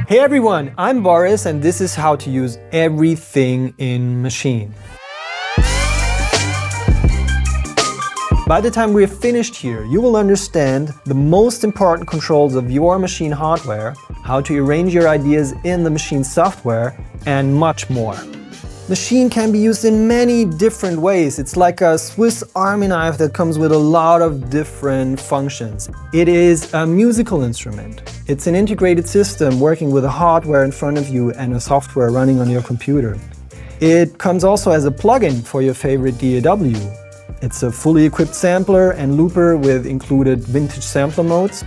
Hey everyone, I'm Boris and this is how to use everything in Maschine. By the time we're finished here, you will understand the most important controls of your Maschine hardware, how to arrange your ideas in the Maschine software, and much more. Maschine can be used in many different ways. It's like a Swiss Army knife that comes with a lot of different functions. It is a musical instrument. It's an integrated system working with a hardware in front of you and a software running on your computer. It comes also as a plugin for your favorite DAW. It's a fully equipped sampler and looper with included vintage sampler modes.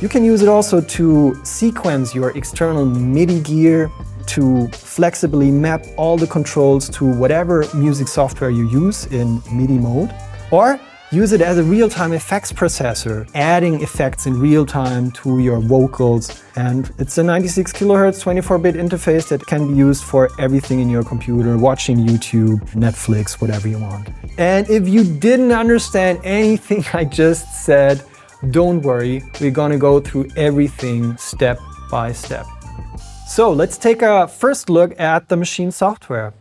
You can use it also to sequence your external MIDI gear, to flexibly map all the controls to whatever music software you use in MIDI mode, or use it as a real-time effects processor, adding effects in real time to your vocals. And it's a 96 kHz 24-bit interface that can be used for everything in your computer, watching YouTube, Netflix, whatever you want. And if you didn't understand anything I just said, don't worry, we're gonna go through everything step by step. So let's take a first look at the Maschine software.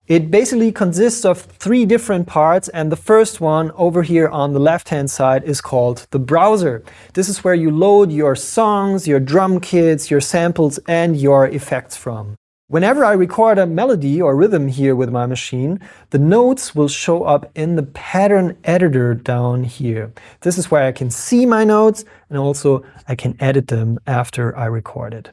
It basically consists of three different parts, and the first one over here on the left-hand side is called the browser. This is where you load your songs, your drum kits, your samples, and your effects from. Whenever I record a melody or rhythm here with my Maschine, the notes will show up in the pattern editor down here. This is where I can see my notes, and also I can edit them after I record it.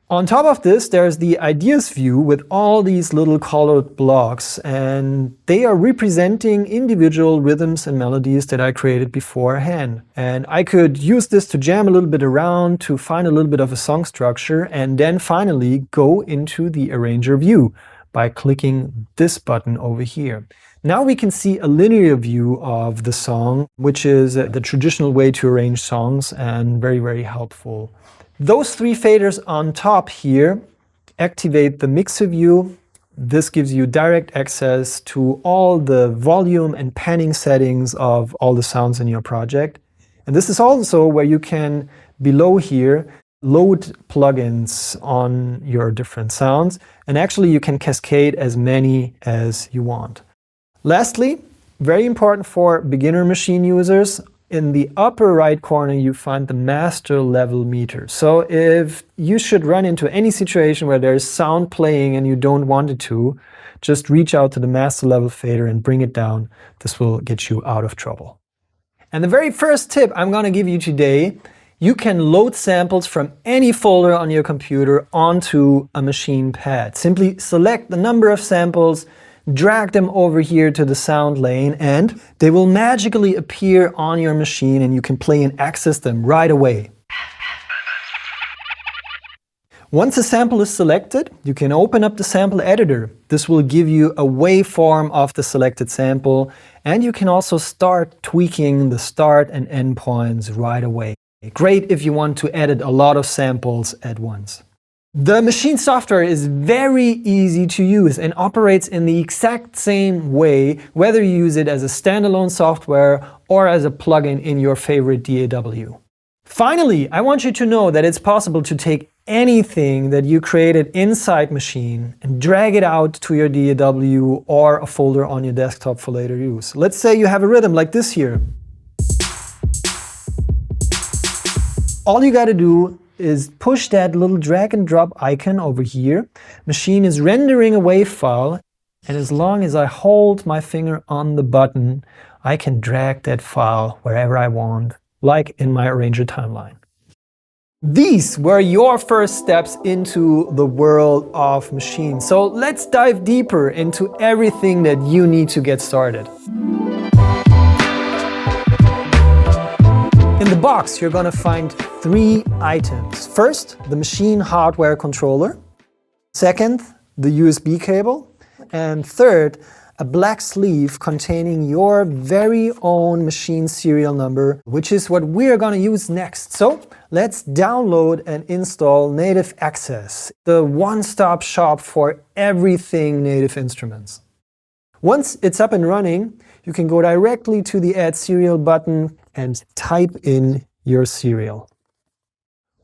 On top of this, there's the ideas view with all these little colored blocks, and they are representing individual rhythms and melodies that I created beforehand. And I could use this to jam a little bit around to find a little bit of a song structure, and then finally go into the arranger view by clicking this button over here. Now we can see a linear view of the song, which is the traditional way to arrange songs and very, very helpful. Those three faders on top here activate the mixer view. This gives you direct access to all the volume and panning settings of all the sounds in your project. And this is also where you can, below here, load plugins on your different sounds. And actually you can cascade as many as you want. Lastly, very important for beginner Maschine users, in the upper right corner you find the master level meter. So if you should run into any situation where there's sound playing and you don't want it to, just reach out to the master level fader and bring it down. This will get you out of trouble. And the very first tip I'm going to give you today, you can load samples from any folder on your computer onto a Maschine pad. Simply select the number of samples, drag them over here to the sound lane, and they will magically appear on your Maschine and you can play and access them right away. Once a sample is selected, you can open up the sample editor. This will give you a waveform of the selected sample, and you can also start tweaking the start and end points right away. Great if you want to edit a lot of samples at once. The Maschine software is very easy to use and operates in the exact same way, whether you use it as a standalone software or as a plugin in your favorite DAW. Finally, I want you to know that it's possible to take anything that you created inside Maschine and drag it out to your DAW or a folder on your desktop for later use. Let's say you have a rhythm like this here. All you gotta do is push that little drag and drop icon over here. Maschine is rendering a WAV file, and as long as I hold my finger on the button, I can drag that file wherever I want, like in my arranger timeline. These were your first steps into the world of Maschine. So let's dive deeper into everything that you need to get started. In the box, you're going to find three items. First, the Maschine hardware controller. Second, the USB cable. And third, a black sleeve containing your very own Maschine serial number, which is what we're going to use next. So let's download and install Native Access, the one-stop shop for everything Native Instruments. Once it's up and running, you can go directly to the Add Serial button and type in your serial.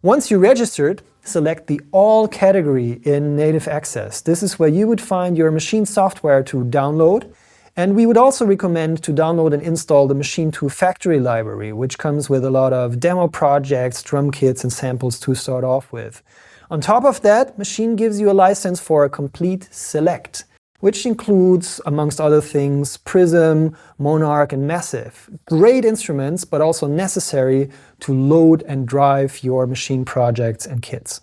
Once you're registered, select the All category in Native Access. This is where you would find your machine software to download. And we would also recommend to download and install the Maschine 2 Factory library, which comes with a lot of demo projects, drum kits, and samples to start off with. On top of that, Maschine gives you a license for a complete select, which includes, amongst other things, Prism, Monarch, and Massive. Great instruments, but also necessary to load and drive your Maschine projects and kits.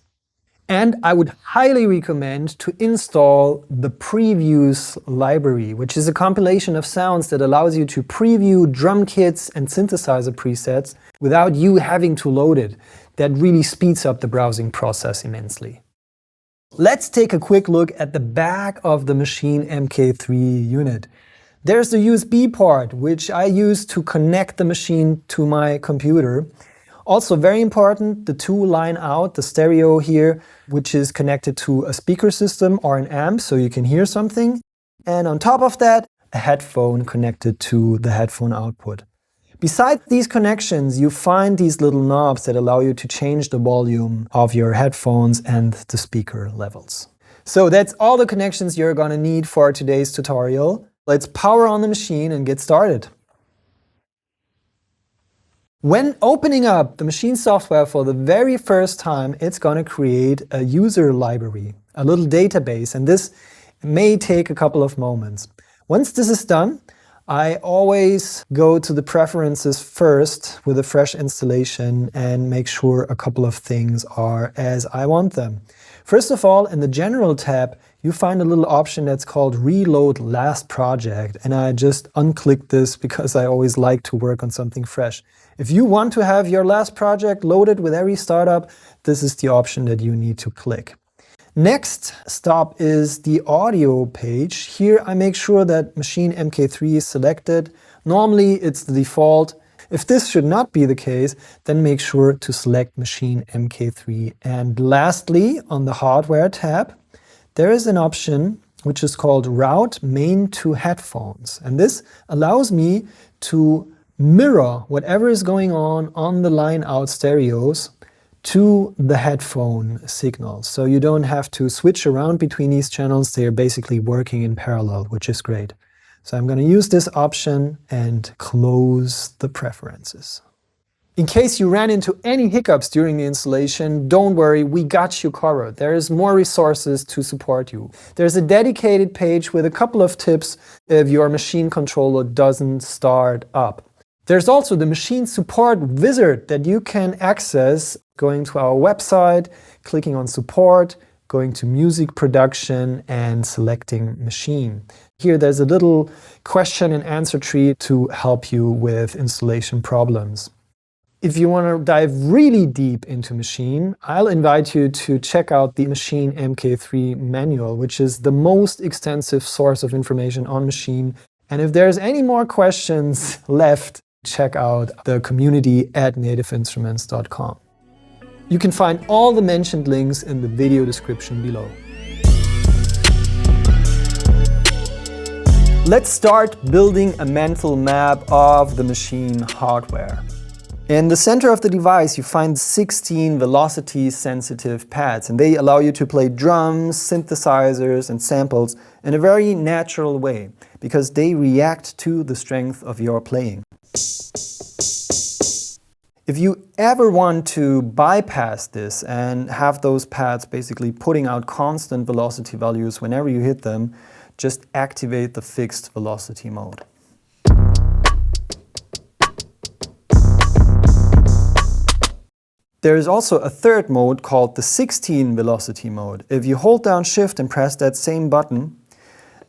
And I would highly recommend to install the Previews library, which is a compilation of sounds that allows you to preview drum kits and synthesizer presets without you having to load it. That really speeds up the browsing process immensely. Let's take a quick look at the back of the Maschine MK3 unit. There's the USB port, which I use to connect the machine to my computer. Also very important, the two line out, the stereo here, which is connected to a speaker system or an amp so you can hear something. And on top of that, a headphone connected to the headphone output. Besides these connections, you find these little knobs that allow you to change the volume of your headphones and the speaker levels. So that's all the connections you're gonna need for today's tutorial. Let's power on the machine and get started. When opening up the Maschine software for the very first time, it's going to create a user library, a little database, and this may take a couple of moments. Once this is done, I always go to the preferences first with a fresh installation and make sure a couple of things are as I want them. First of all, in the General tab, you find a little option that's called Reload Last Project, and I just unclick this because I always like to work on something fresh. If you want to have your last project loaded with every startup, this is the option that you need to click. Next stop is the audio page. Here I make sure that Maschine MK3 is selected. Normally it's the default. If this should not be the case, then make sure to select Maschine MK3. And lastly, on the Hardware tab, there is an option which is called Route Main to Headphones. And this allows me to mirror whatever is going on the line out stereos to the headphone signals. So you don't have to switch around between these channels. They are basically working in parallel, which is great. So I'm going to use this option and close the preferences. In case you ran into any hiccups during the installation, don't worry, we got you covered. There's more resources to support you. There's a dedicated page with a couple of tips if your Maschine controller doesn't start up. There's also the Maschine Support Wizard that you can access going to our website, clicking on Support, going to Music Production, and selecting Maschine. Here there's a little question and answer tree to help you with installation problems. If you want to dive really deep into Maschine, I'll invite you to check out the Maschine MK3 manual, which is the most extensive source of information on Maschine. And if there's any more questions left, check out the community at nativeinstruments.com. You can find all the mentioned links in the video description below. Let's start building a mental map of the Maschine hardware. In the center of the device, you find 16 velocity-sensitive pads, and they allow you to play drums, synthesizers, and samples in a very natural way, because they react to the strength of your playing. If you ever want to bypass this and have those pads basically putting out constant velocity values whenever you hit them, just activate the fixed velocity mode. There is also a third mode called the 16 velocity mode. If you hold down Shift and press that same button,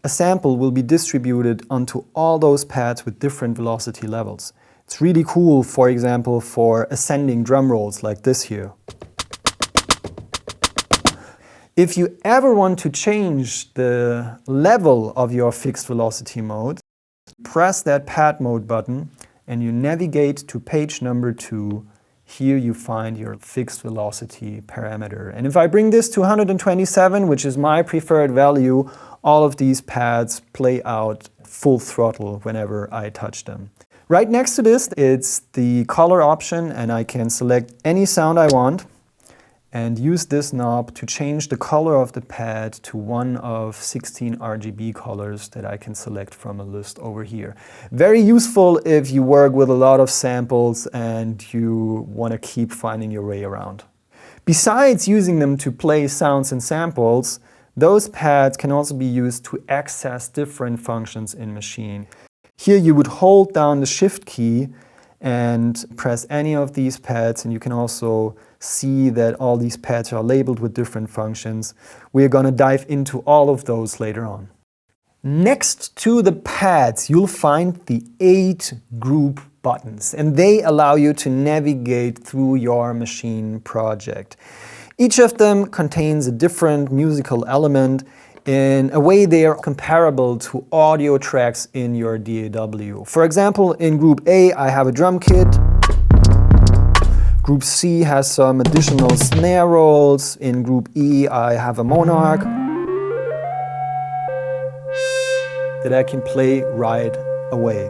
a sample will be distributed onto all those pads with different velocity levels. It's really cool, for example, for ascending drum rolls like this here. If you ever want to change the level of your fixed velocity mode, press that pad mode button and you navigate to page number 2. Here you find your fixed velocity parameter. And if I bring this to 127, which is my preferred value, all of these pads play out full throttle whenever I touch them. Right next to this, it's the color option, and I can select any sound I want. and use this knob to change the color of the pad to one of 16 RGB colors that I can select from a list over here. Very useful if you work with a lot of samples and you want to keep finding your way around. Besides using them to play sounds and samples, those pads can also be used to access different functions in Maschine. Here you would hold down the Shift key and press any of these pads, and you can also see that all these pads are labeled with different functions. We're going to dive into all of those later on. Next to the pads, you'll find the 8 group buttons, and they allow you to navigate through your Maschine project. Each of them contains a different musical element. In a way, they are comparable to audio tracks in your DAW. For example, in Group A, I have a drum kit. Group C has some additional snare rolls. In Group E, I have a Monarch that I can play right away.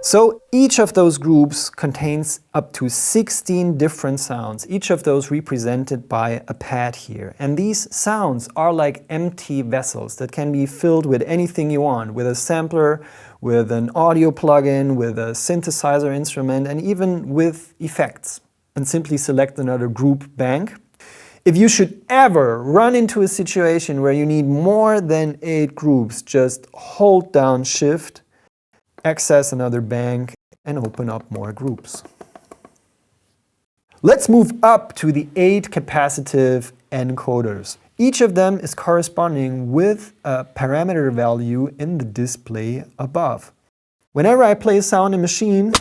So each of those groups contains up to 16 different sounds, each of those represented by a pad here. And these sounds are like empty vessels that can be filled with anything you want, with a sampler, with an audio plugin, with a synthesizer instrument, and even with effects. And simply select another group bank. If you should ever run into a situation where you need more than 8 groups, just hold down Shift, access another bank, and open up more groups. Let's move up to the 8 capacitive encoders. Each of them is corresponding with a parameter value in the display above. Whenever I play a sound in Maschine,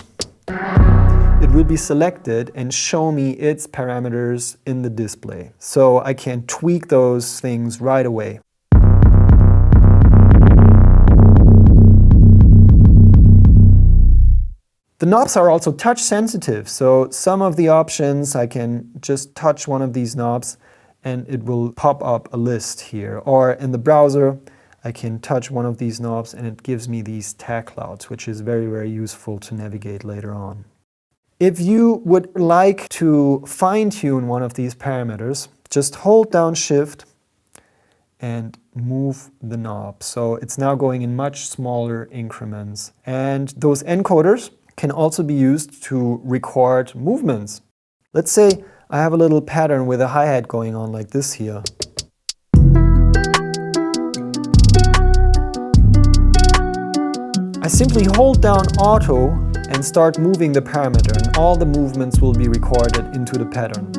it will be selected and show me its parameters in the display. So I can tweak those things right away. The knobs are also touch sensitive, so some of the options I can just touch one of these knobs and it will pop up a list here. Or in the browser, I can touch one of these knobs and it gives me these tag clouds, which is very, very useful to navigate later on. If you would like to fine-tune one of these parameters, just hold down Shift and move the knob. So it's now going in much smaller increments. And those encoders can also be used to record movements. Let's say I have a little pattern with a hi-hat going on like this here. I simply hold down Auto and start moving the parameter, and all the movements will be recorded into the pattern.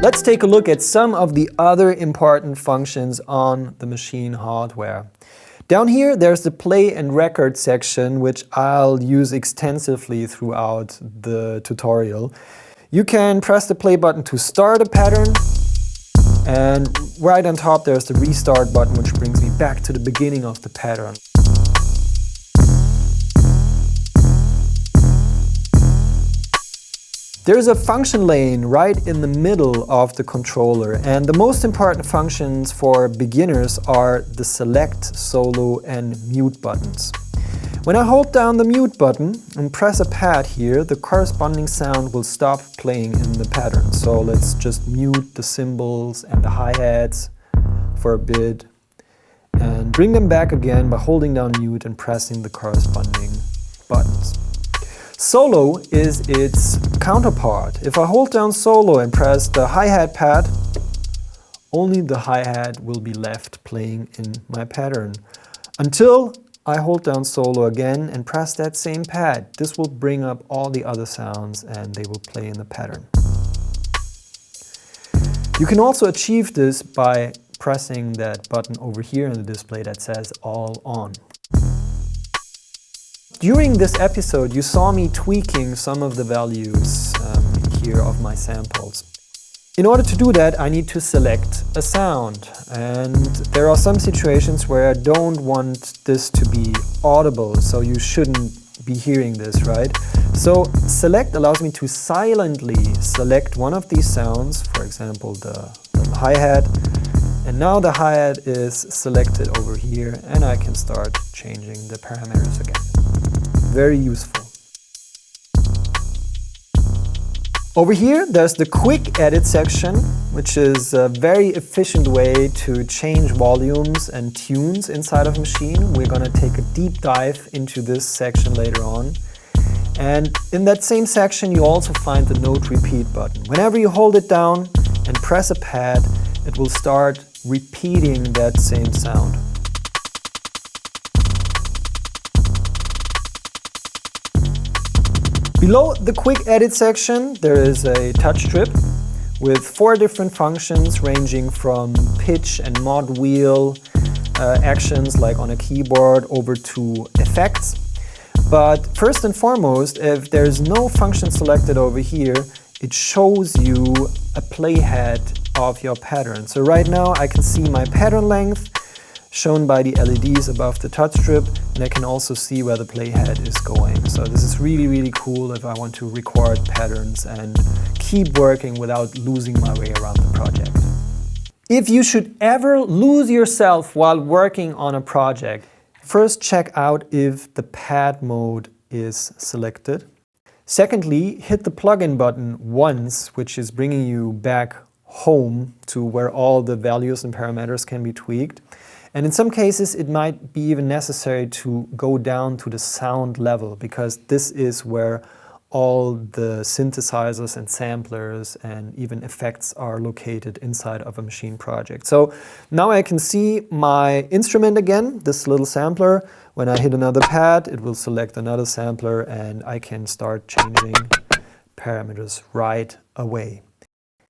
Let's take a look at some of the other important functions on the Maschine hardware. Down here, there's the play and record section, which I'll use extensively throughout the tutorial. You can press the play button to start a pattern, and right on top there's the restart button, which brings me back to the beginning of the pattern. There's a function lane right in the middle of the controller, and the most important functions for beginners are the select, solo, and mute buttons. When I hold down the mute button and press a pad here, the corresponding sound will stop playing in the pattern. So let's just mute the cymbals and the hi-hats for a bit and bring them back again by holding down mute and pressing the corresponding buttons. Solo is its counterpart. If I hold down solo and press the hi-hat pad, only the hi-hat will be left playing in my pattern. Until I hold down solo again and press that same pad. This will bring up all the other sounds and they will play in the pattern. You can also achieve this by pressing that button over here in the display that says All On. During this episode, you saw me tweaking some of the values here of my samples. In order to do that, I need to select a sound. And there are some situations where I don't want this to be audible, so you shouldn't be hearing this, right? So select allows me to silently select one of these sounds, for example, the the hi-hat. And now the hi-hat is selected over here, and I can start changing the parameters again. Very useful. Over here, there's the quick edit section, which is a very efficient way to change volumes and tunes inside of a machine. We're going to take a deep dive into this section later on. And in that same section, you also find the note repeat button. Whenever you hold it down and press a pad, it will start repeating that same sound. Below the quick edit section, there is a touch strip with 4 different functions ranging from pitch and mod wheel actions like on a keyboard over to effects. But first and foremost, if there's no function selected over here, it shows you a playhead of your pattern. So right now I can see my pattern length shown by the LEDs above the touch strip, and I can also see where the playhead is going. So this is really, really cool if I want to record patterns and keep working without losing my way around the project. If you should ever lose yourself while working on a project, first check out if the pad mode is selected. Secondly, hit the plugin button once, which is bringing you back home to where all the values and parameters can be tweaked. And in some cases, it might be even necessary to go down to the sound level, because this is where all the synthesizers and samplers and even effects are located inside of a machine project. So now I can see my instrument again, this little sampler. When I hit another pad, it will select another sampler, and I can start changing parameters right away.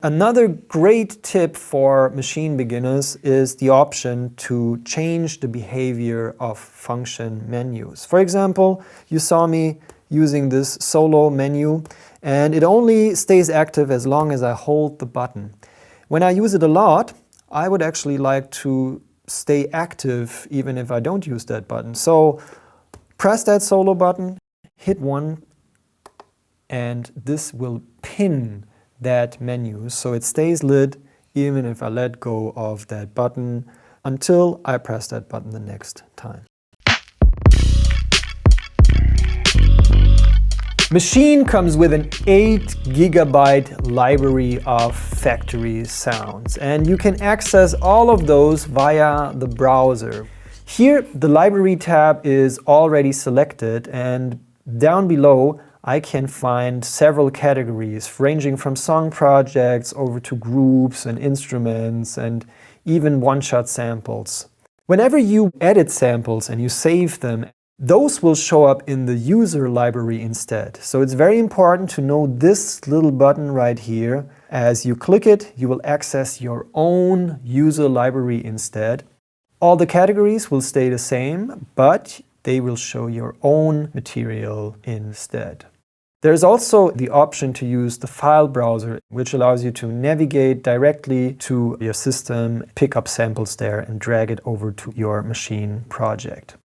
Another great tip for machine beginners is the option to change the behavior of function menus. For example, you saw me using this solo menu, and it only stays active as long as I hold the button. When I use it a lot, I would actually like to stay active even if I don't use that button. So press that solo button, hit 1, and this will pin that menu, so it stays lit even if I let go of that button until I press that button the next time. Machine comes with an 8 GB library of factory sounds, and you can access all of those via the browser. Here the library tab is already selected, and down below I can find several categories ranging from song projects over to groups and instruments and even one-shot samples. Whenever you edit samples and you save them, those will show up in the user library instead. So it's very important to know this little button right here. As you click it, you will access your own user library instead. All the categories will stay the same, but they will show your own material instead. There's also the option to use the file browser, which allows you to navigate directly to your system, pick up samples there, and drag it over to your machine project.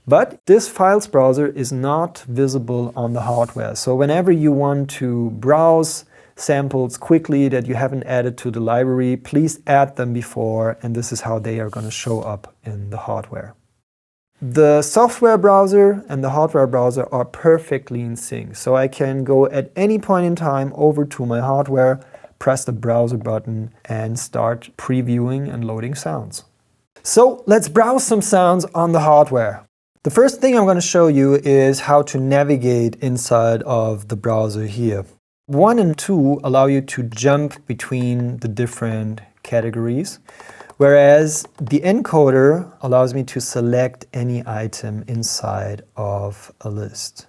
But this files browser is not visible on the hardware. So whenever you want to browse samples quickly that you haven't added to the library, please add them before, and this is how they are going to show up in the hardware. The software browser and the hardware browser are perfectly in sync, so I can go at any point in time over to my hardware, press the browser button, and start previewing and loading sounds. So let's browse some sounds on the hardware. The first thing I'm going to show you is how to navigate inside of the browser here. 1 and 2 allow you to jump between the different categories, whereas the encoder allows me to select any item inside of a list.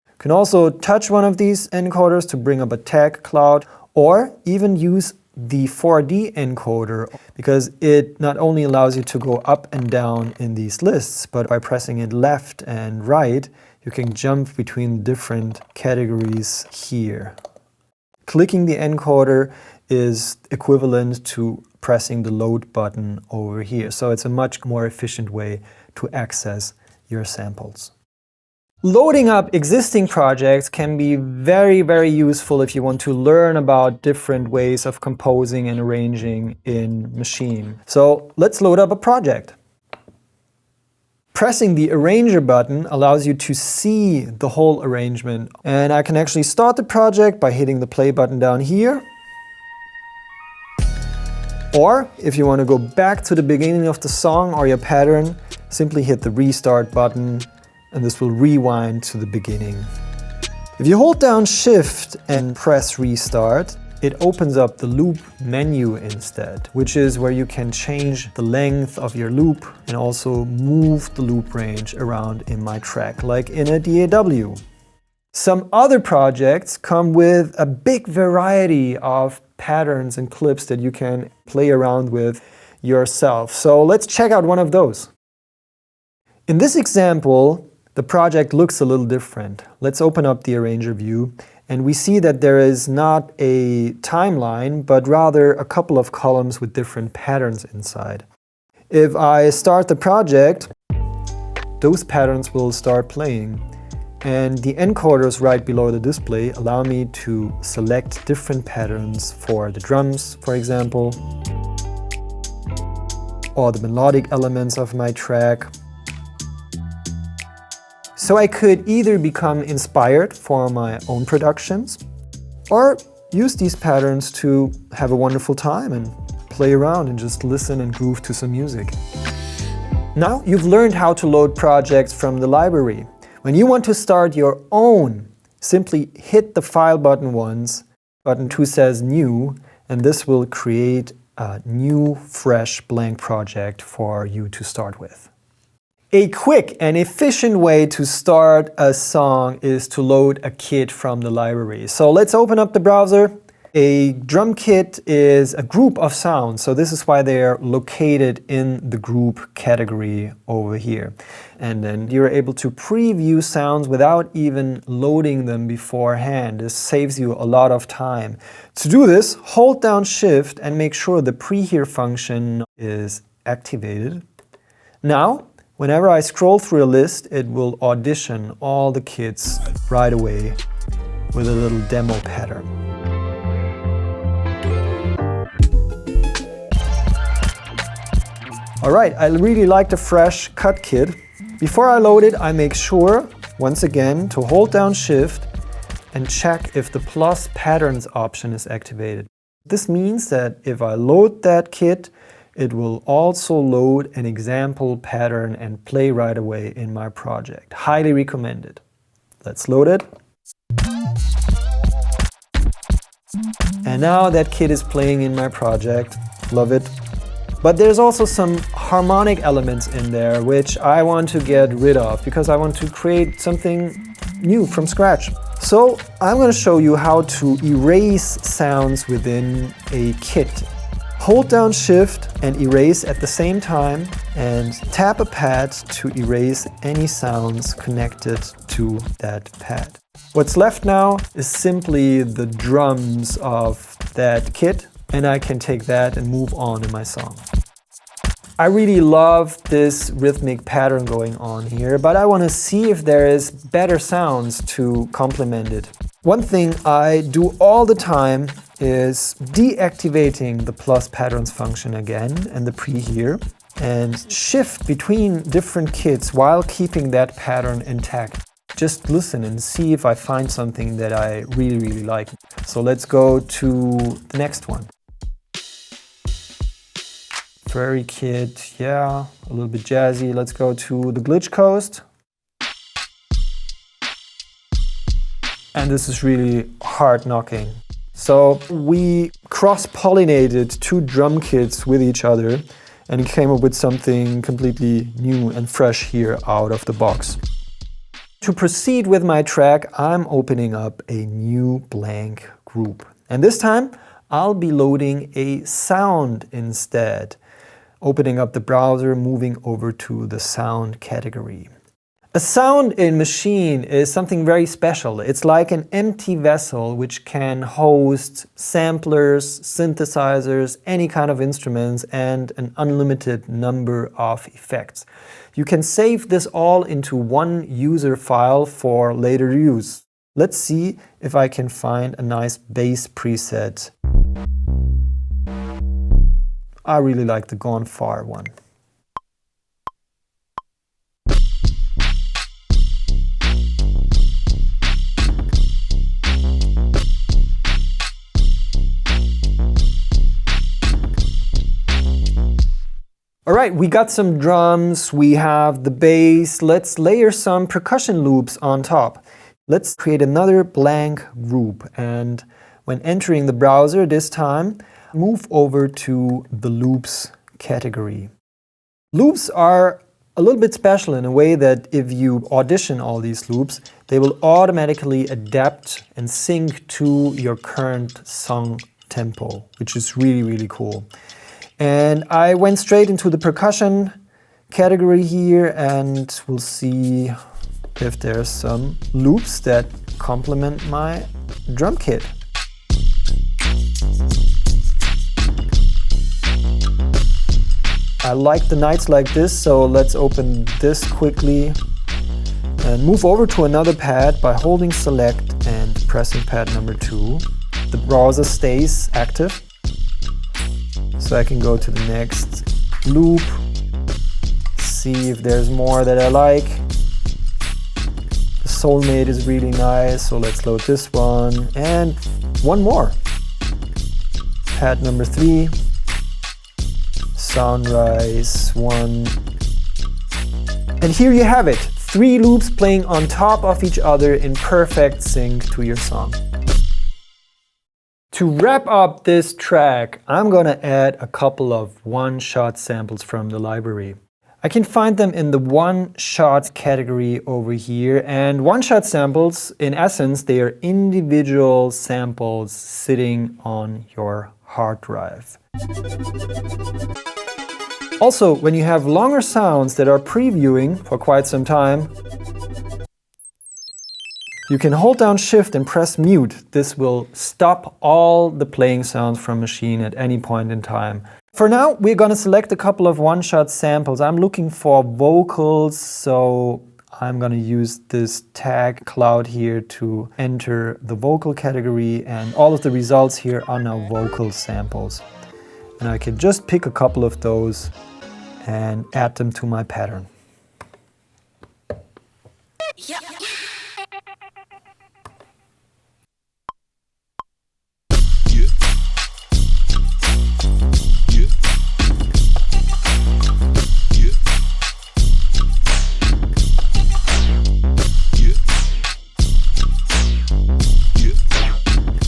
You can also touch one of these encoders to bring up a tag cloud, or even use the 4D encoder, because it not only allows you to go up and down in these lists, but by pressing it left and right, you can jump between different categories here. Clicking the encoder is equivalent to pressing the load button over here. So it's a much more efficient way to access your samples. Loading up existing projects can be very, very useful if you want to learn about different ways of composing and arranging in Maschine. So let's load up a project. Pressing the Arranger button allows you to see the whole arrangement. And I can actually start the project by hitting the play button down here. Or if you want to go back to the beginning of the song or your pattern, simply hit the restart button and this will rewind to the beginning. If you hold down Shift and press restart, it opens up the loop menu instead, which is where you can change the length of your loop and also move the loop range around in my track, like in a DAW. Some other projects come with a big variety of patterns and clips that you can play around with yourself. So let's check out one of those. In this example, the project looks a little different. Let's open up the Arranger view and we see that there is not a timeline, but rather a couple of columns with different patterns inside. If I start the project, those patterns will start playing. And the encoders right below the display allow me to select different patterns for the drums, for example, or the melodic elements of my track. So I could either become inspired for my own productions or use these patterns to have a wonderful time and play around and just listen and groove to some music. Now you've learned how to load projects from the library. When you want to start your own, simply hit the File button once, button 2 says New, and this will create a new, fresh, blank project for you to start with. A quick and efficient way to start a song is to load a kit from the library. So let's open up the browser. A drum kit is a group of sounds, so this is why they're located in the group category over here. And then you're able to preview sounds without even loading them beforehand. This saves you a lot of time. To do this, hold down Shift and make sure the Prehear function is activated. Now, whenever I scroll through a list, it will audition all the kits right away with a little demo pattern. Alright, I really like the fresh cut kit. Before I load it, I make sure, once again, to hold down Shift and check if the plus patterns option is activated. This means that if I load that kit, it will also load an example pattern and play right away in my project. Highly recommended. Let's load it. And now that kit is playing in my project. Love it. But there's also some harmonic elements in there which I want to get rid of because I want to create something new from scratch. So I'm going to show you how to erase sounds within a kit. Hold down Shift and erase at the same time and tap a pad to erase any sounds connected to that pad. What's left now is simply the drums of that kit, and I can take that and move on in my song. I really love this rhythmic pattern going on here, but I want to see if there is better sounds to complement it. One thing I do all the time is deactivating the plus patterns function again and the Prehear and shift between different kits while keeping that pattern intact. Just listen and see if I find something that I really like. So let's go to the next one. Prairie Kit, yeah, a little bit jazzy. Let's go to the Glitch Coast. And this is really hard knocking. So we cross-pollinated two drum kits with each other and came up with something completely new and fresh here out of the box. To proceed with my track, I'm opening up a new blank group. And this time, I'll be loading a sound instead. Opening up the browser, moving over to the sound category. A sound in Maschine is something very special. It's like an empty vessel which can host samplers, synthesizers, any kind of instruments, and an unlimited number of effects. You can save this all into one user file for later use. Let's see if I can find a nice bass preset. I really like the Gone Far one. Alright, we got some drums, we have the bass. Let's layer some percussion loops on top. Let's create another blank group, and when entering the browser this time, move over to the loops category. Loops are a little bit special in a way that if you audition all these loops, they will automatically adapt and sync to your current song tempo, which is really, really cool. And I went straight into the percussion category here, and we'll see if there's some loops that complement my drum kit. I like the nights like this, so let's open this quickly and move over to another pad by holding select and pressing pad number 2. The browser stays active, so I can go to the next loop, see if there's more that I like. The Soulmate is really nice, so let's load this one, and one more. Pad number 3, Sunrise 1. And here you have it, 3 loops playing on top of each other in perfect sync to your song. To wrap up this track, I'm gonna add a couple of one-shot samples from the library. I can find them in the one-shot category over here, and one-shot samples, in essence, they are individual samples sitting on your hard drive. Also, when you have longer sounds that are previewing for quite some time, you can hold down Shift and press mute. This will stop all the playing sounds from Maschine at any point in time. For now, we're gonna select a couple of one-shot samples. I'm looking for vocals, so I'm gonna use this tag cloud here to enter the vocal category, and all of the results here are now vocal samples. And I can just pick a couple of those and add them to my pattern. Yeah.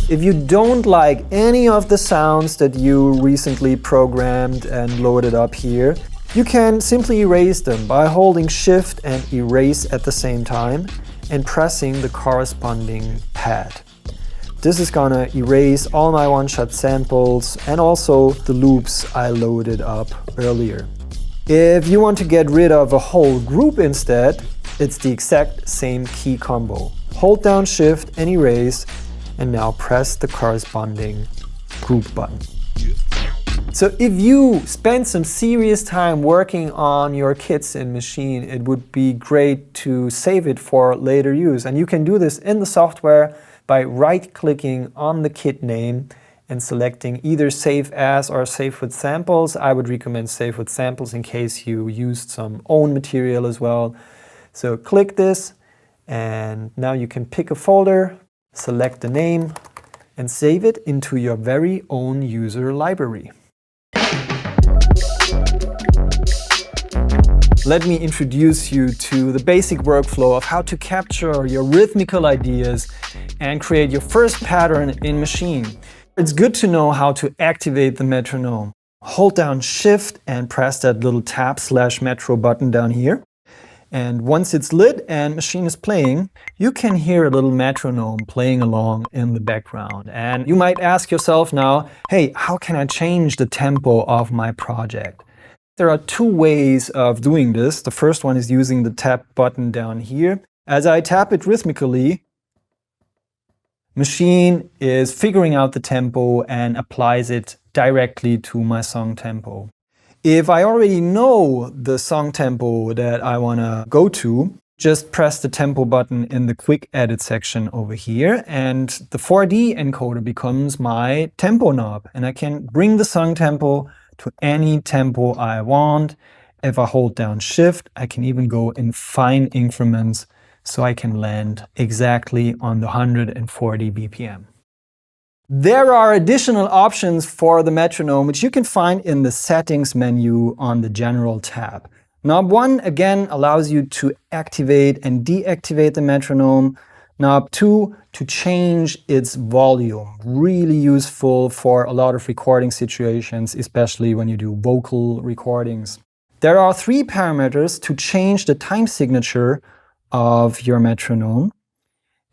If you don't like any of the sounds that you recently programmed and loaded up here, you can simply erase them by holding Shift and Erase at the same time and pressing the corresponding pad. This is gonna erase all my one-shot samples and also the loops I loaded up earlier. If you want to get rid of a whole group instead, it's the exact same key combo. Hold down Shift and Erase, and now press the corresponding group button. So if you spend some serious time working on your kits in Maschine, it would be great to save it for later use. And you can do this in the software by right-clicking on the kit name and selecting either Save As or Save with Samples. I would recommend Save with Samples in case you used some own material as well. So click this, and now you can pick a folder, select the name, and save it into your very own user library. Let me introduce you to the basic workflow of how to capture your rhythmical ideas and create your first pattern in Maschine. It's good to know how to activate the metronome. Hold down Shift and press that little tab/metro button down here. And once it's lit and Maschine is playing, you can hear a little metronome playing along in the background. And you might ask yourself now, hey, how can I change the tempo of my project? There are two ways of doing this. The first one is using the tap button down here. As I tap it rhythmically, machine is figuring out the tempo and applies it directly to my song tempo. If I already know the song tempo that I want to go to, just press the tempo button in the quick edit section over here, and the 4D encoder becomes my tempo knob, and I can bring the song tempo to any tempo I want. If I hold down Shift, I can even go in fine increments so I can land exactly on the 140 BPM. There are additional options for the metronome which you can find in the settings menu on the General tab. Knob 1 again allows you to activate and deactivate the metronome. Knob 2 to change its volume. Really useful for a lot of recording situations, especially when you do vocal recordings. There are 3 parameters to change the time signature of your metronome.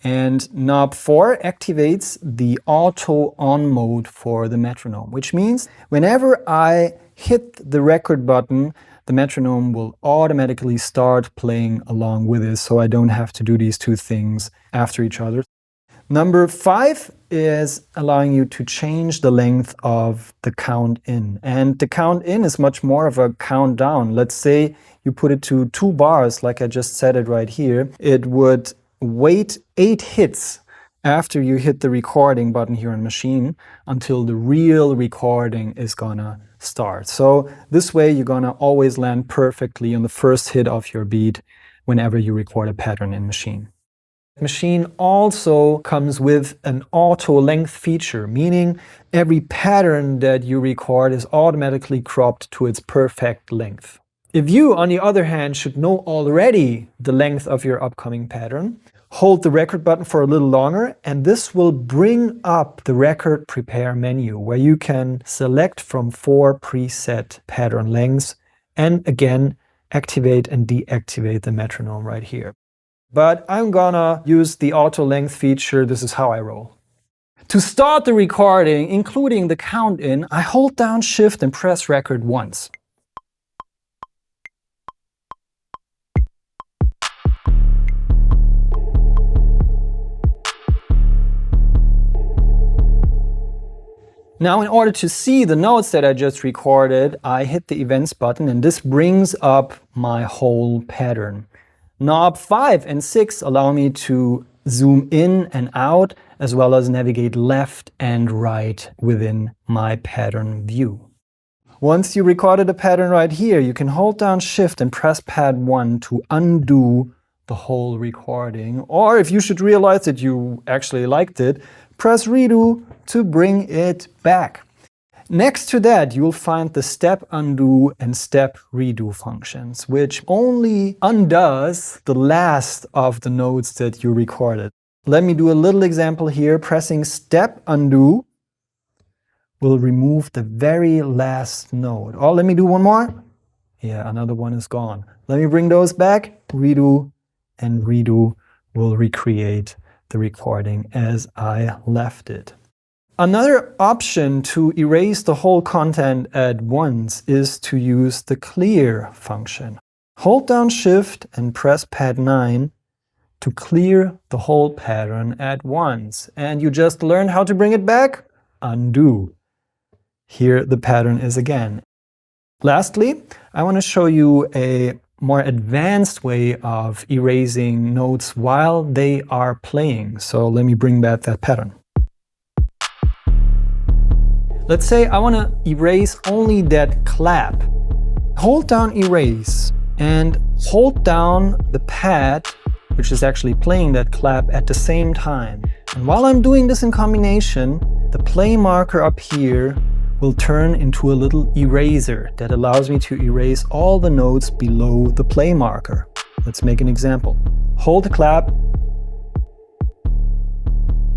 And knob 4 activates the auto on mode for the metronome, which means whenever I hit the record button, the metronome will automatically start playing along with it, so I don't have to do these two things after each other. Number 5 is allowing you to change the length of the count in. And the count in is much more of a countdown. Let's say you put it to 2 bars, like I just set it right here. It would wait 8 hits after you hit the recording button here on Machine until the real recording is gonna start. So this way you're gonna always land perfectly on the first hit of your beat whenever you record a pattern in Machine. Machine also comes with an auto length feature, meaning every pattern that you record is automatically cropped to its perfect length. If you, on the other hand, should know already the length of your upcoming pattern, hold the record button for a little longer, and this will bring up the record prepare menu where you can select from 4 preset pattern lengths and again activate and deactivate the metronome right here. But I'm gonna use the auto length feature. This is how I roll. To start the recording, including the count in, I hold down Shift and press record once. Now, in order to see the notes that I just recorded, I hit the Events button, and this brings up my whole pattern. Knob 5 and 6 allow me to zoom in and out, as well as navigate left and right within my pattern view. Once you recorded a pattern right here, you can hold down Shift and press Pad 1 to undo the whole recording. Or if you should realize that you actually liked it, press Redo to bring it back. Next to that, you'll find the step undo and step redo functions, which only undoes the last of the notes that you recorded. Let me do a little example here. Pressing step undo will remove the very last note. Oh, let me do one more. Yeah, another one is gone. Let me bring those back. Redo and redo will recreate the recording as I left it. Another option to erase the whole content at once is to use the clear function. Hold down Shift and press Pad 9 to clear the whole pattern at once. And you just learned how to bring it back? Undo. Here the pattern is again. Lastly, I want to show you a more advanced way of erasing notes while they are playing. So let me bring back that pattern. Let's say I want to erase only that clap. Hold down Erase and hold down the pad, which is actually playing that clap at the same time. And while I'm doing this in combination, the play marker up here will turn into a little eraser that allows me to erase all the notes below the play marker. Let's make an example. Hold the clap,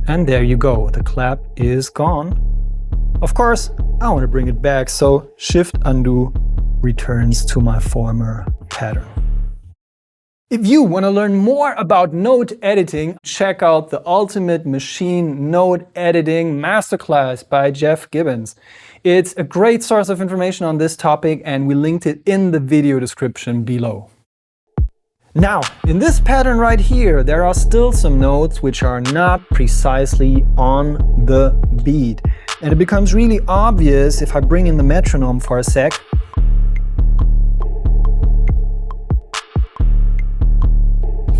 and there you go. The clap is gone. Of course, I want to bring it back, so Shift Undo returns to my former pattern. If you want to learn more about note editing, check out the Ultimate Machine Note Editing Masterclass by Jeff Gibbons. It's a great source of information on this topic, and we linked it in the video description below. Now, in this pattern right here, there are still some notes which are not precisely on the beat. And it becomes really obvious if I bring in the metronome for a sec.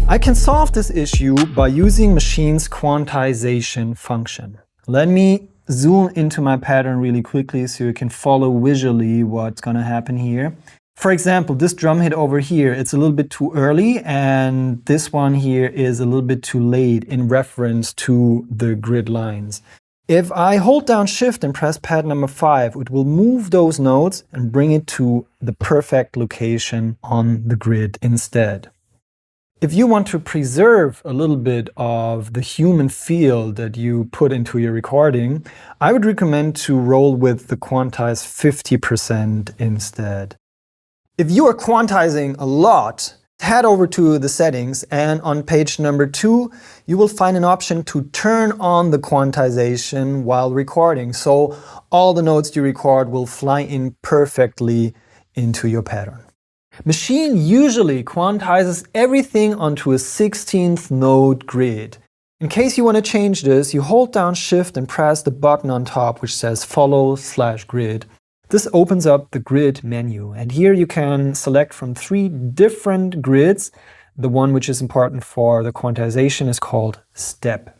I can solve this issue by using Machine's quantization function. Let me zoom into my pattern really quickly so you can follow visually what's going to happen here. For example, this drum hit over here, it's a little bit too early, and this one here is a little bit too late in reference to the grid lines. If I hold down Shift and press pad number 5, it will move those notes and bring it to the perfect location on the grid instead. If you want to preserve a little bit of the human feel that you put into your recording, I would recommend to roll with the quantize 50% instead. If you are quantizing a lot, head over to the settings, and on page number 2, you will find an option to turn on the quantization while recording. So all the notes you record will fly in perfectly into your pattern. Machine usually quantizes everything onto a 16th note grid. In case you want to change this, you hold down Shift and press the button on top which says Follow/Grid. This opens up the grid menu, and here you can select from 3 different grids. The one which is important for the quantization is called Step.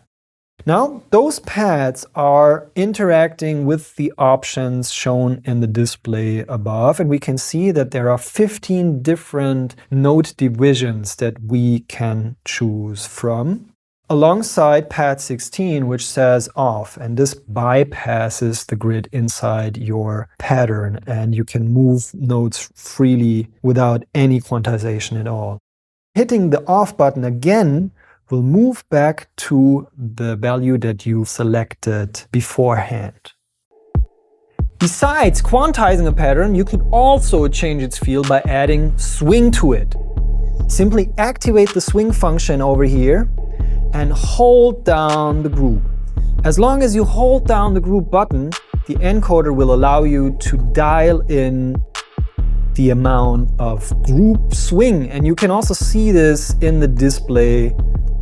Now, those pads are interacting with the options shown in the display above, and we can see that there are 15 different note divisions that we can choose from, alongside pad 16, which says off, and this bypasses the grid inside your pattern, and you can move notes freely without any quantization at all. Hitting the off button again will move back to the value that you selected beforehand. Besides quantizing a pattern, you could also change its feel by adding swing to it. Simply activate the swing function over here and hold down the group. As long as you hold down the group button, the encoder will allow you to dial in the amount of group swing, and you can also see this in the display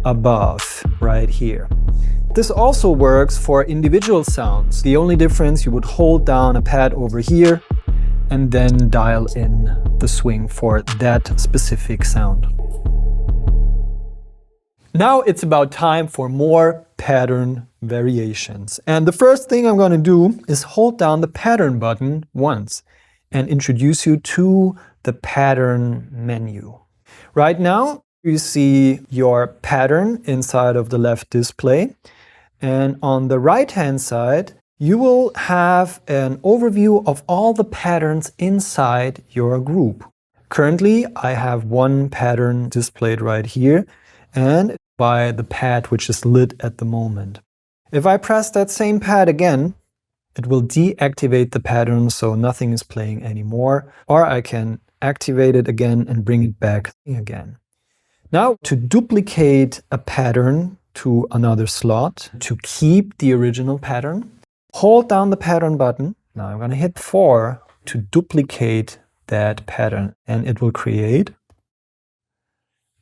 above right here. This also works for individual sounds. The only difference, you would hold down a pad over here and then dial in the swing for that specific sound. Now it's about time for more pattern variations. And the first thing I'm going to do is hold down the pattern button once and introduce you to the pattern menu. Right now, you see your pattern inside of the left display. And on the right-hand side, you will have an overview of all the patterns inside your group. Currently, I have one pattern displayed right here, and by the pad which is lit at the moment. If I press that same pad again, it will deactivate the pattern so nothing is playing anymore, or I can activate it again and bring it back again. Now, to duplicate a pattern to another slot, to keep the original pattern, hold down the pattern button. Now I'm going to hit 4 to duplicate that pattern, and it will create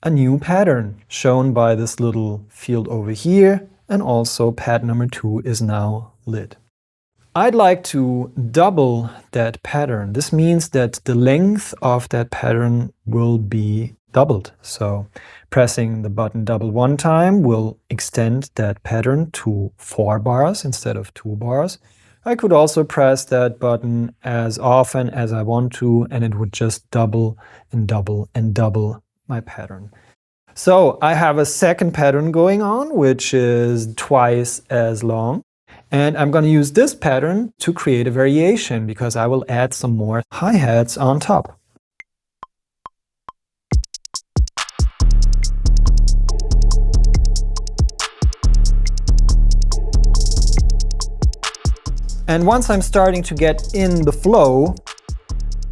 a new pattern shown by this little field over here, and also pad number 2 is now lit. I'd like to double that pattern. This means that the length of that pattern will be doubled. So pressing the button double one time will extend that pattern to 4 bars instead of 2 bars. I could also press that button as often as I want to, and it would just double and double and double my pattern. So I have a second pattern going on, which is twice as long. And I'm going to use this pattern to create a variation because I will add some more hi-hats on top. And once I'm starting to get in the flow,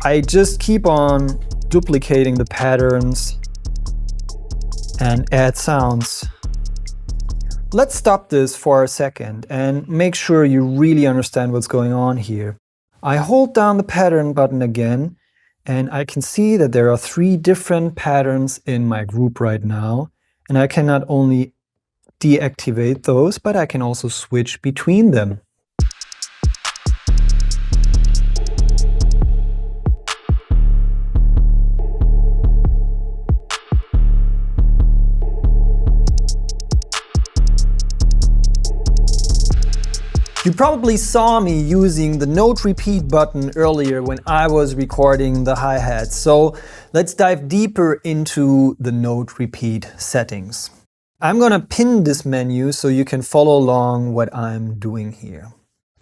I just keep on duplicating the patterns and add sounds. Let's stop this for a second and make sure you really understand what's going on here. I hold down the pattern button again, and I can see that there are 3 different patterns in my group right now. And I can not only deactivate those, but I can also switch between them. You probably saw me using the note repeat button earlier when I was recording the hi-hat. So let's dive deeper into the note repeat settings. I'm gonna pin this menu so you can follow along what I'm doing here.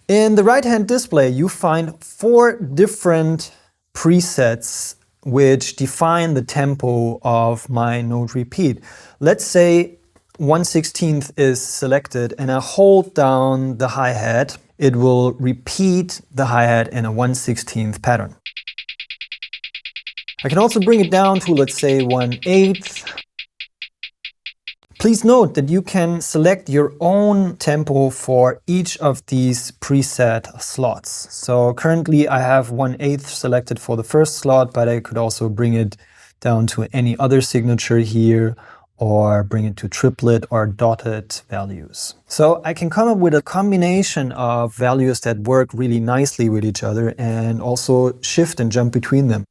In the right-hand display, you find 4 different presets which define the tempo of my note repeat. Let's say 1/16 is selected and I hold down the hi-hat. It will repeat the hi-hat in a 1/16 pattern. I can also bring it down to, let's say, 1/8. Please note that you can select your own tempo for each of these preset slots. So currently I have 1/8 selected for the first slot, but I could also bring it down to any other signature here, or bring it to triplet or dotted values. So I can come up with a combination of values that work really nicely with each other and also shift and jump between them.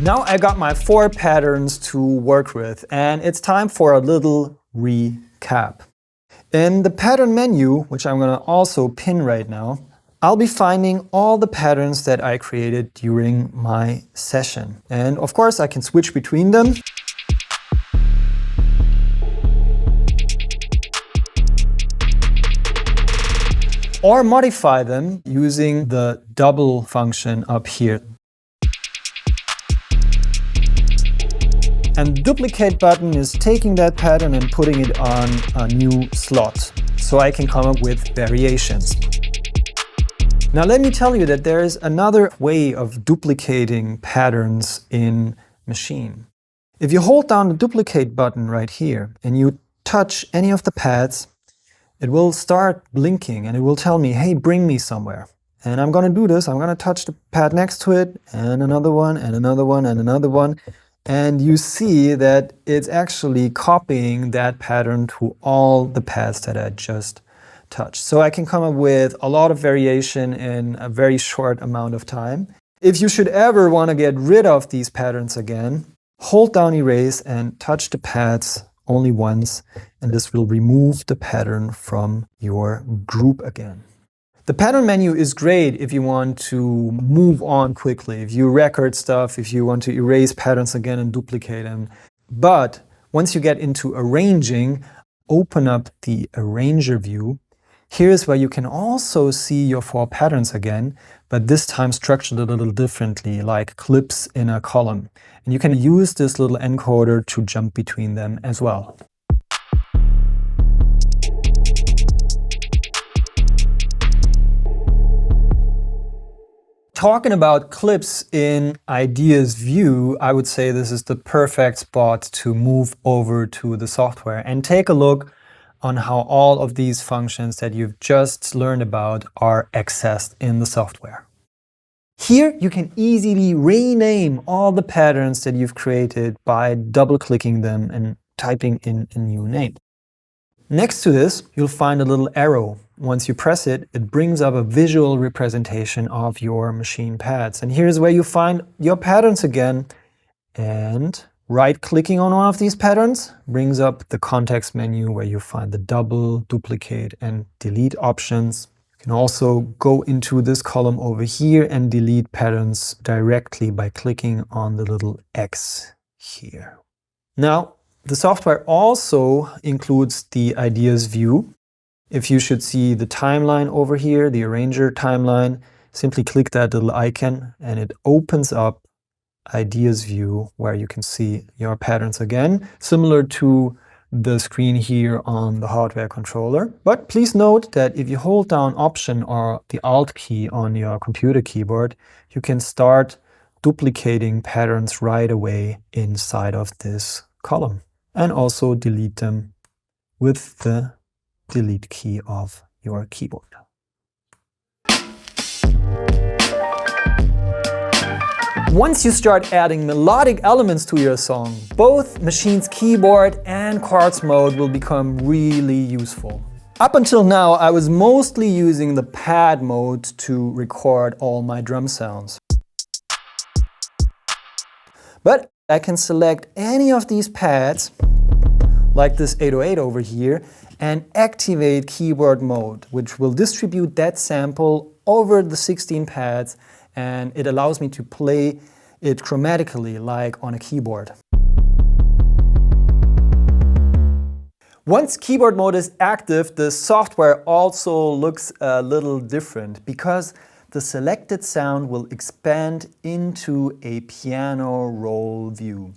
Now I got my 4 patterns to work with, and it's time for a little recap. In the pattern menu, which I'm going to also pin right now, I'll be finding all the patterns that I created during my session. And of course I can switch between them. Or modify them using the double function up here. And the duplicate button is taking that pattern and putting it on a new slot, so I can come up with variations. Now let me tell you that there is another way of duplicating patterns in Maschine. If you hold down the duplicate button right here and you touch any of the pads, it will start blinking and it will tell me, hey, bring me somewhere. And I'm going to do this. I'm going to touch the pad next to it, and another one, and another one, and another one. And you see that it's actually copying that pattern to all the pads that I just touched. So I can come up with a lot of variation in a very short amount of time. If you should ever want to get rid of these patterns again, hold down erase and touch the pads only once, and this will remove the pattern from your group again. The pattern menu is great if you want to move on quickly, if you record stuff, if you want to erase patterns again and duplicate them. But once you get into arranging, open up the Arranger view. Here's where you can also see your 4 patterns again, but this time structured a little differently, like clips in a column. And you can use this little encoder to jump between them as well. Talking about clips in Ideas view, I would say this is the perfect spot to move over to the software and take a look on how all of these functions that you've just learned about are accessed in the software. Here you can easily rename all the patterns that you've created by double-clicking them and typing in a new name. Next to this, you'll find a little arrow. Once you press it, it brings up a visual representation of your Maschine pads. And here's where you find your patterns again. And right-clicking on one of these patterns brings up the context menu where you find the double, duplicate, and delete options. You can also go into this column over here and delete patterns directly by clicking on the little X here. Now, the software also includes the Ideas view. If you should see the timeline over here, the Arranger timeline, simply click that little icon and it opens up ideas view where you can see your patterns again, similar to the screen here on the hardware controller. But please note that if you hold down Option or the Alt key on your computer keyboard, you can start duplicating patterns right away inside of this column, and also delete them with the Delete key of your keyboard. Once you start adding melodic elements to your song, both Machine's keyboard and chords mode will become really useful. Up until now, I was mostly using the pad mode to record all my drum sounds. But I can select any of these pads, like this 808 over here, and activate keyboard mode, which will distribute that sample over the 16 pads, and it allows me to play it chromatically like on a keyboard. Once keyboard mode is active, the software also looks a little different because the selected sound will expand into a piano roll view.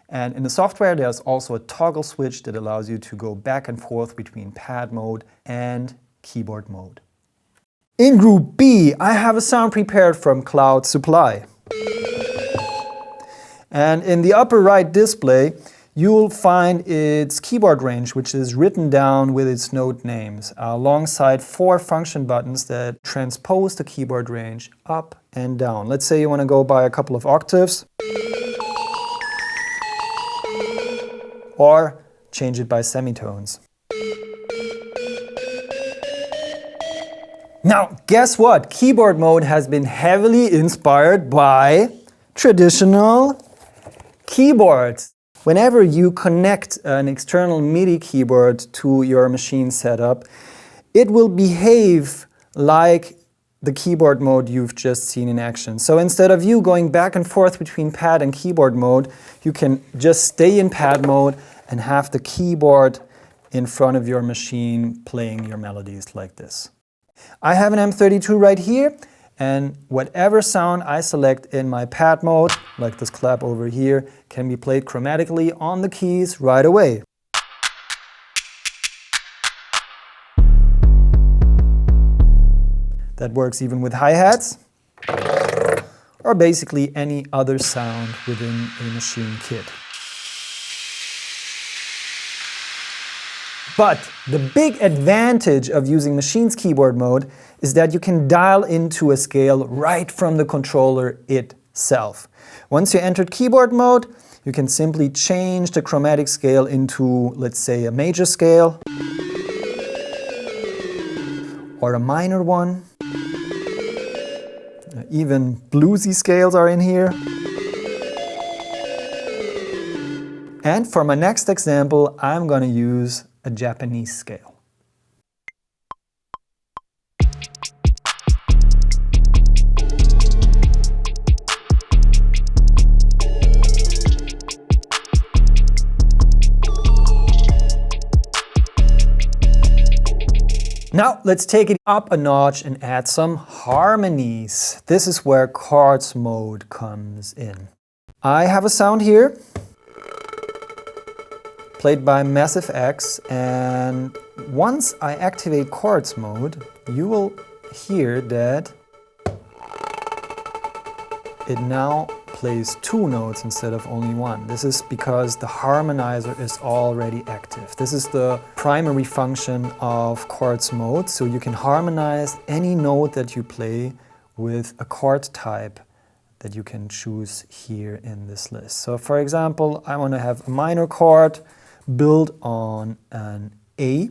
And in the software, there's also a toggle switch that allows you to go back and forth between pad mode and keyboard mode. In Group B, I have a sound prepared from Cloud Supply. And in the upper right display, you'll find its keyboard range, which is written down with its note names, alongside 4 function buttons that transpose the keyboard range up and down. Let's say you want to go by a couple of octaves, or change it by semitones. Now, guess what? Keyboard mode has been heavily inspired by traditional keyboards. Whenever you connect an external MIDI keyboard to your machine setup, it will behave like the keyboard mode you've just seen in action. So instead of you going back and forth between pad and keyboard mode, you can just stay in pad mode and have the keyboard in front of your machine playing your melodies like this. I have an M32 right here, and whatever sound I select in my pad mode, like this clap over here, can be played chromatically on the keys right away. That works even with hi-hats, or basically any other sound within a machine kit. But the big advantage of using Machine's keyboard mode is that you can dial into a scale right from the controller itself. Once you entered keyboard mode, you can simply change the chromatic scale into, let's say, a major scale, or a minor one. Even bluesy scales are in here. And for my next example, I'm going to use a Japanese scale. Now let's take it up a notch and add some harmonies. This is where chords mode comes in. I have a sound here, played by Massive X, and once I activate chords mode, you will hear that it now plays 2 notes instead of only 1. This is because the harmonizer is already active. This is the primary function of chords mode, so you can harmonize any note that you play with a chord type that you can choose here in this list. So for example, I want to have a minor chord built on an A.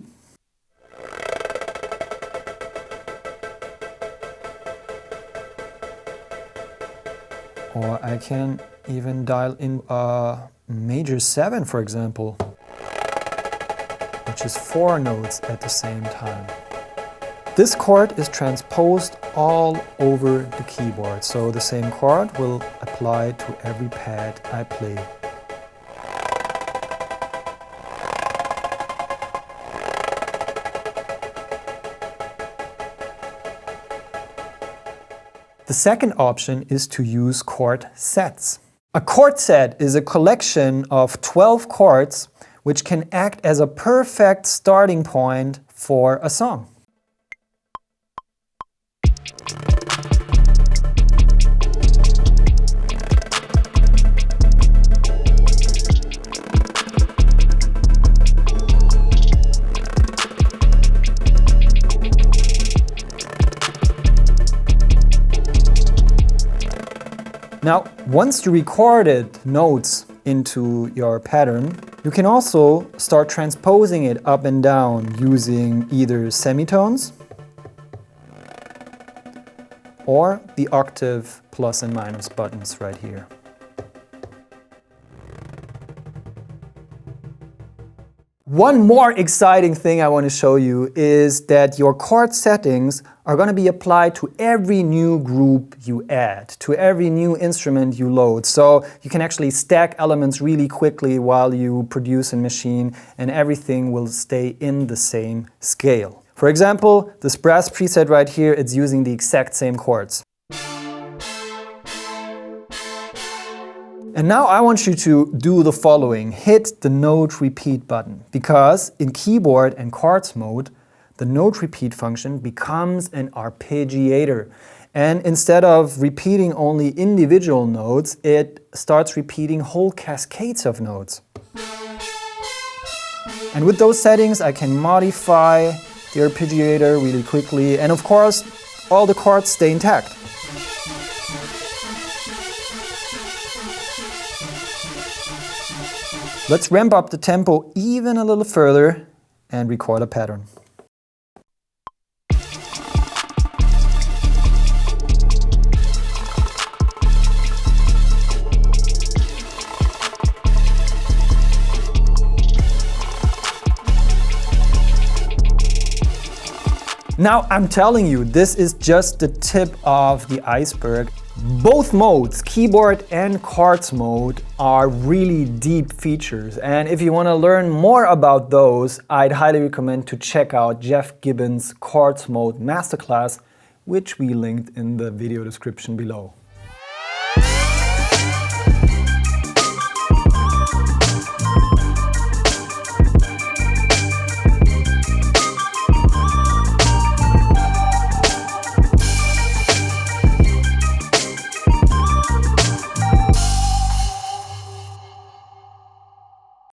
Or I can even dial in a major 7, for example, which is 4 notes at the same time. This chord is transposed all over the keyboard, so the same chord will apply to every pad I play. The second option is to use chord sets. A chord set is a collection of 12 chords which can act as a perfect starting point for a song. Now, once you recorded notes into your pattern, you can also start transposing it up and down using either semitones or the octave plus and minus buttons right here. One more exciting thing I want to show you is that your chord settings are going to be applied to every new group you add, to every new instrument you load. So you can actually stack elements really quickly while you produce in Maschine, and everything will stay in the same scale. For example, this brass preset right here, it's using the exact same chords. And now I want you to do the following. Hit the note repeat button, because in keyboard and chords mode, the note repeat function becomes an arpeggiator. And instead of repeating only individual notes, it starts repeating whole cascades of notes. And with those settings, I can modify the arpeggiator really quickly. And of course, all the chords stay intact. Let's ramp up the tempo even a little further and record a pattern. Now, I'm telling you, this is just the tip of the iceberg. Both modes, keyboard and chords mode, are really deep features. And if you want to learn more about those, I'd highly recommend to check out Jeff Gibbons' chords mode masterclass, which we linked in the video description below.